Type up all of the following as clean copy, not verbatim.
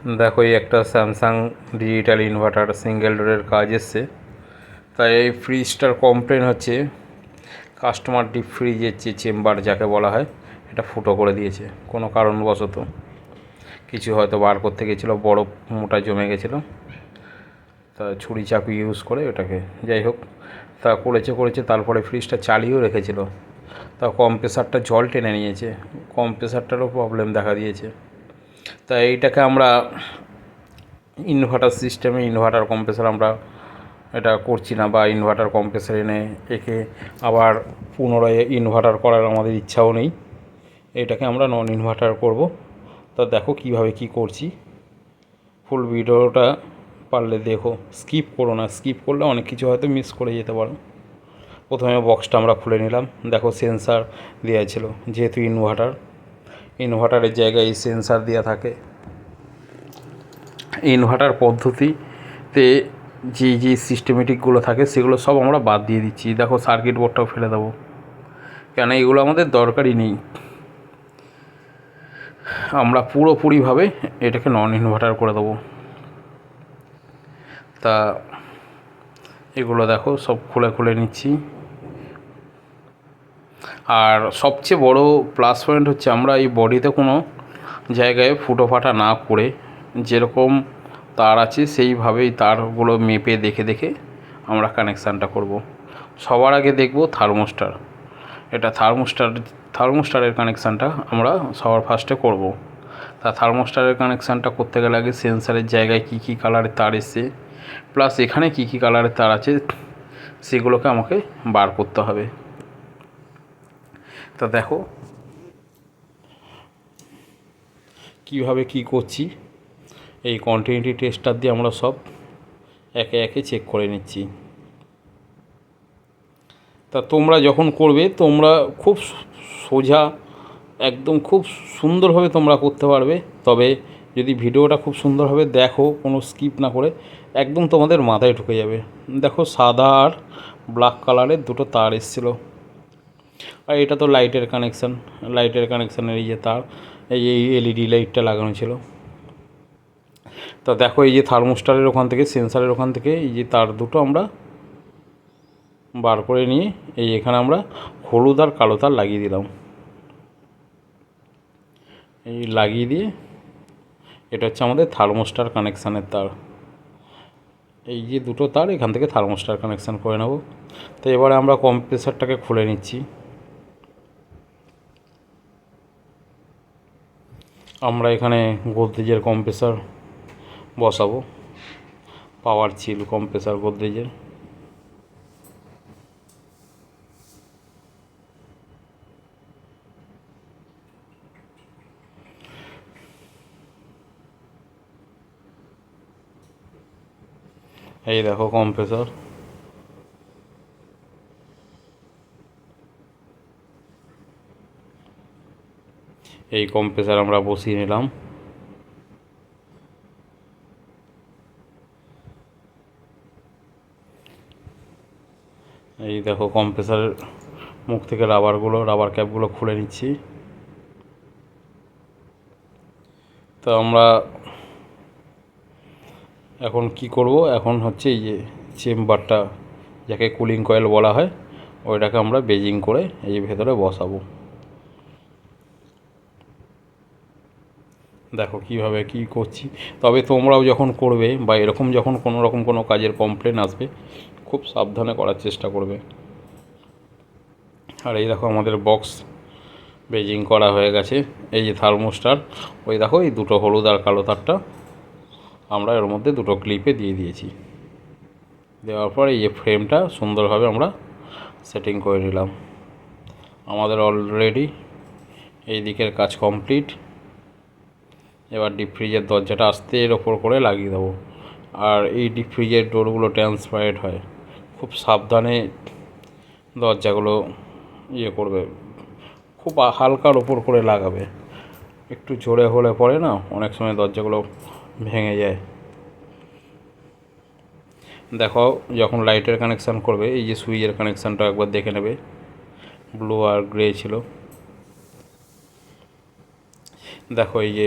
দেখো এই একটা স্যামসাং ডিজিটাল ইনভার্টার সিঙ্গেল ডোরের কাজ এসছে। তাই এই ফ্রিজটার কমপ্লেন হচ্ছে কাস্টমার ডিপ ফ্রিজের যে চেম্বার যাকে বলা হয় এটা ফুটো করে দিয়েছে কোনো কারণবশত। কিছু হয়তো বার করতে গেছিলো, বরফ মোটা জমে গেছিলো, তা ছুরি চাকু ইউজ করে এটাকে, যাই হোক তা করেছে। তারপরে ফ্রিজটা চালিয়েও রেখেছিল, তা কম্প্রেসারটা জল টেনে নিয়েছে, কম্প্রেসারটারও প্রবলেম দেখা দিয়েছে। তা এইটাকে আমরা ইনভার্টার সিস্টেমে ইনভার্টার কম্প্রেসার আমরা এটা করছি না, বা ইনভার্টার কম্প্রেসার এনে একে আবার পুনরায় ইনভার্টার করার আমাদের ইচ্ছাও নেই। এটাকে আমরা নন ইনভার্টার করব। তা দেখো কিভাবে কি করছি, ফুল ভিডিওটা পারলে দেখো, স্কিপ করো না, স্কিপ করলে অনেক কিছু হয়তো মিস করে যেতে পারো। প্রথমে বক্সটা আমরা খুলে নিলাম। দেখো সেন্সার দেওয়া ছিল, যেহেতু ইনভার্টারের জায়গায় এই সেন্সার দেওয়া থাকে। ইনভার্টার পদ্ধতিতে যে সিস্টেমেটিকগুলো থাকে সেগুলো সব আমরা বাদ দিয়ে দিচ্ছি। দেখো সার্কিট বোর্ডটাও ফেলে দেবো, কেন এগুলো আমাদের দরকারই নেই। আমরা পুরোপুরিভাবে এটাকে নন ইনভার্টার করে দেবো। তা এগুলো দেখো সব খুলে নিচ্ছি। আর সবচেয়ে বড় প্লাস পয়েন্ট হচ্ছে আমরা এই বডিতে কোনো জায়গায় ফুটো ফাটা না করে যেরকম তার আছে সেইভাবেই তারগুলো মেপে দেখে আমরা কানেকশানটা করব। সবার আগে দেখব থার্মোস্টার। এটা থার্মোস্টারের কানেকশানটা আমরা সবার ফার্স্টে করব। তা থার্মোস্টারের কানেকশানটা করতে গেলে আগে সেন্সারের জায়গায় কী কালারের তার এসছে, প্লাস এখানে কী কালারের তার আছে সেগুলোকে আমাকে বার করতে হবে। তা দেখো কীভাবে কী করছি, এই কন্টিনিউটি টেস্টার দিয়ে আমরা সব একে চেক করে নিচ্ছি। তা তোমরা যখন করবে তোমরা খুব সোজা একদম খুব সুন্দরভাবে তোমরা করতে পারবে। তবে যদি ভিডিওটা খুব সুন্দরভাবে দেখো, কোনো স্কিপ না করে, একদম তোমাদের মাথায় ঢুকে যাবে। দেখো সাদা আর ব্ল্যাক কালারের দুটো তার এসেছিলো, আর এটা তো লাইটের কানেকশানের এই যে তার, এই এলইডি লাইটটা লাগানো ছিল। তা দেখো এই যে থার্মোস্টারের ওখান থেকে, সেন্সারের ওখান থেকে এই যে তার দুটো আমরা বার করে নিয়ে এই এখানে আমরা হলুদ আর কালো তার লাগিয়ে দিলাম। এই লাগিয়ে দিয়ে এটা হচ্ছে আমাদের থার্মোস্টার কানেকশানের তার। এই যে দুটো তার এখান থেকে থার্মোস্টার কানেকশান করে নেব। তো এবারে আমরা কম্প্রেসারটাকে খুলে নিচ্ছি। আমরা এখানে গোদরেজের কম্প্রেসার বসাবো, পাওয়ার চিল কম্প্রেসার গোদরেজের। এই দেখো কম্প্রেসার, এই কম্প্রেসার আমরা বসিয়ে নিলাম। এই দেখো কম্প্রেসারের মুখ থেকে রাবার ক্যাপগুলো খুলে নিচ্ছি। তো আমরা এখন কি করব, এখন হচ্ছে এই যে চেম্বারটা যাকে কুলিং কয়েল বলা হয় ওইটাকে আমরা বেজিং করে এই ভেতরে বসাবো। দেখো কিভাবে কি করছি। তবে তোমরাও যখন করবে বা এরকম যখন কোনো রকম কোনো কাজের কমপ্লেন আসবে, খুব সাবধানে করার চেষ্টা করবে। আর এই দেখো আমাদের বক্স বেজিং করা হয়ে গেছে। এই যে থার্মোস্টার, ওই দেখো এই দুটো হলুদ আর কালো তারটা আমরা এর মধ্যে দুটো ক্লিপে দিয়ে দিয়েছি। দেওয়ার পর এই যে ফ্রেমটা সুন্দরভাবে আমরা সেটিং করে নিলাম। আমাদের অলরেডি এই দিকের কাজ কমপ্লিট। এবার ডিপ ফ্রিজের দরজাটা আস্তে এর ওপর করে লাগিয়ে দেবো। আর এই ডিপ ফ্রিজের ডোরগুলো ট্রান্সপারেন্ট হয়, খুব সাবধানে দরজাগুলো করবে, খুব হালকার ওপর করে লাগাবে। একটু জোরে হলে পরে না অনেক সময় দরজাগুলো ভেঙে যায়। দেখো যখন লাইটের কানেকশান করবে এই যে সুইচের কানেকশানটা একবার দেখে নেবে, ব্লু আর গ্রে ছিল। দেখো এই যে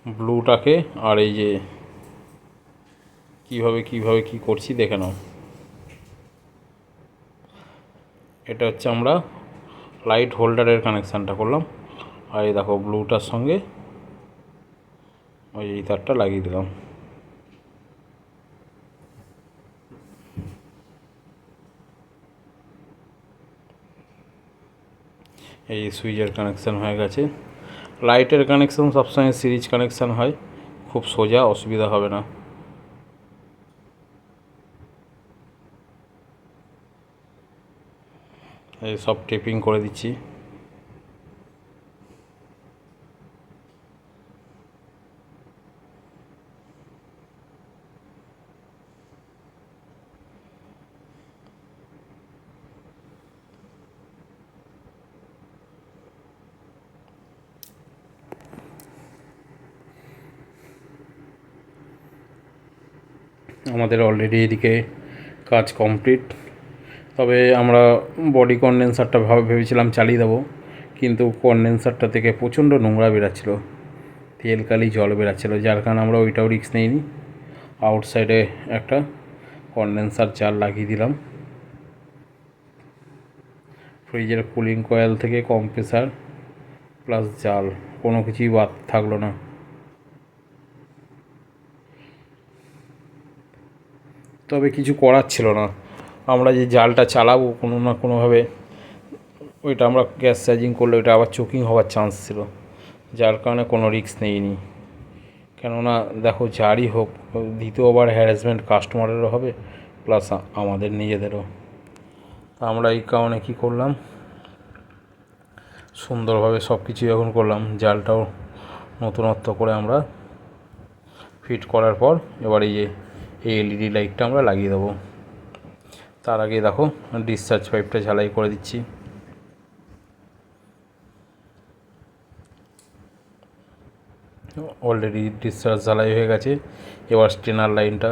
ব্লুটাকে আর এই যে কিভাবে কি করছি দেখে নাও। এটা হচ্ছে আমরা লাইট হোল্ডারের কানেকশানটা করলাম, আর এই দেখো ব্লুটার সঙ্গে ওই এই তারটা লাগিয়ে দিলাম। এই সুইচের কানেকশান হয়ে গেছে। লাইটের কানেকশান সবসময় সিরিজ কানেকশান হয়, খুব সোজা, অসুবিধা হবে না। এই সব টেপিং করে দিচ্ছি। আমাদের অলরেডি এদিকে কাজ কমপ্লিট। তবে আমরা বডি কনডেন্সারটা ভেবেছিলাম চালিয়ে দেবো, কিন্তু কনডেন্সারটা থেকে প্রচণ্ড নোংরা বেরাচ্ছিলো, তেল কালি জল বেরাচ্ছিলো, যার কারণে আমরা ওইটাও রিস্ক নিইনি। আউটসাইডে একটা কনডেন্সার জার লাগিয়ে দিলাম। ফ্রিজের কুলিং কয়েল থেকে কম্প্রেসার প্লাস জাল কোনো কিছুই বাদ থাকলো না। তবে কিছু করার ছিল না, আমরা যে জালটা চালাবো কোনো না কোনোভাবে, ওইটা আমরা গ্যাস চার্জিং করলে ওইটা আবার চোকিং হওয়ার চান্স ছিল, যার কারণে কোনো রিস্ক নেইনি। কেননা দেখো যারই হোক দ্বিতীয়বার হ্যারাসমেন্ট কাস্টমারেরও হবে প্লাস আমাদের নিজেদেরও। আমরা এই কারণে কী করলাম, সুন্দরভাবে সব কিছু যখন করলাম, জালটাও নতুনত্ব করে আমরা ফিট করার পর এবার এই যে এই এলইডি লাইটটা আমরা লাগিয়ে দেবো। তার আগে দেখো ডিসচার্জ পাইপটা ঝালাই করে দিচ্ছি। অলরেডি ডিসচার্জ ঝালাই হয়ে গেছে। এবার স্টেনার লাইনটা,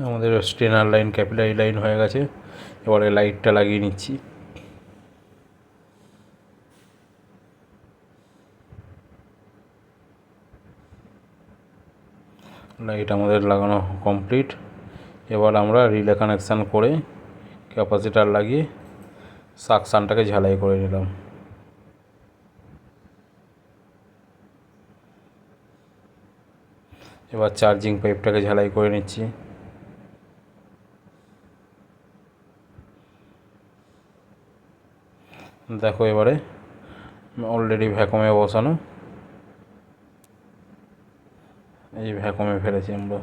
আমাদের স্টেনার লাইন ক্যাপিলারি লাইন হয়ে গেছে। এবারে লাইটটা লাগিয়ে নিচ্ছি। লাইট আমাদের লাগানো কমপ্লিট। এবার আমরা রিলে কানেকশান করে ক্যাপাসিটার লাগিয়ে সাকশানটাকে ঝালাই করে নিলাম। এবার চার্জিং পাইপটাকে ঝালাই করে নিচ্ছি। দেখো এবারে অলরেডি ভ্যাকুমে বসানো, এই ভ্যাকুমে ফেলেছি আমরা।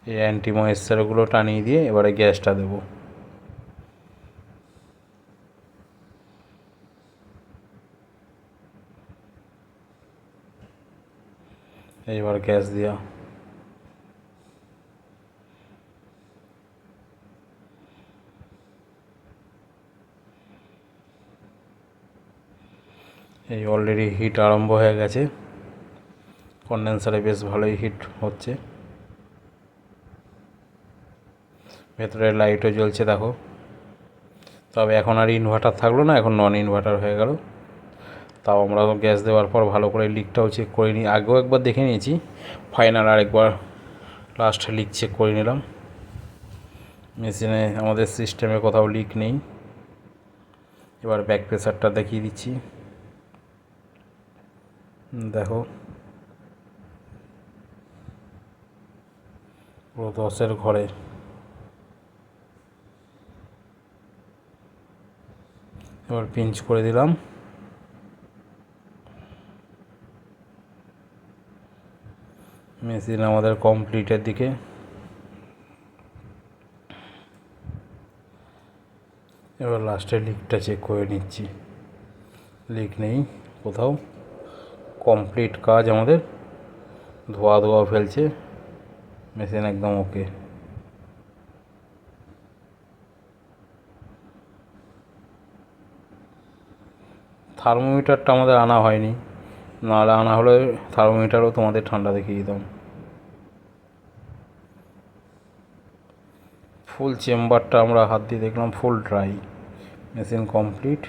এই অ্যান্টি ময়েশ্চারগুলো টানিয়ে দিয়ে এবারে গ্যাসটা দেবো। এইবার গ্যাস দেওয়া। এই অলরেডি হিট আরম্ভ হয়ে গেছে, কনডেন্সারে বেশ ভালোই হিট হচ্ছে, ভেতরে লাইটও জ্বলছে দেখো। তবে এখন আর ইনভার্টার থাকলো না, এখন নন ইনভার্টার হয়ে গেল। তাও আমরা গ্যাস দেওয়ার পর ভালো করে লিকটাও চেক করে নিই, আগেও একবার দেখে নিয়েছি, ফাইনাল আরেকবার লাস্ট লিক চেক করে নিলাম। মেশিনে আমাদের সিস্টেমে কোথাও লিক নেই। এবার ব্যাক প্রেসারটা দেখিয়ে দিচ্ছি, দেখো পুরো 10-এর ঘরে। এবার পিঞ্চ করে দিলাম। মেশিন আমাদের কমপ্লিটের দিকে। এবার লাস্টের লিকটা চেক করে নিচ্ছি, লিক নেই কোথাও, কমপ্লিট কাজ আমাদের, ধোয়া ধোয়া ফেলছে, মেশিন একদম ওকে। থার্মোমিটারটা আমাদের আনা হয়নি, নাহলে আনা হলে থার্মোমিটারও তোমাদের ঠান্ডা দেখিয়ে দিতাম। ফুল চেম্বারটা আমরা হাত দিয়ে দেখলাম ফুল ড্রাই, মেশিন কমপ্লিট।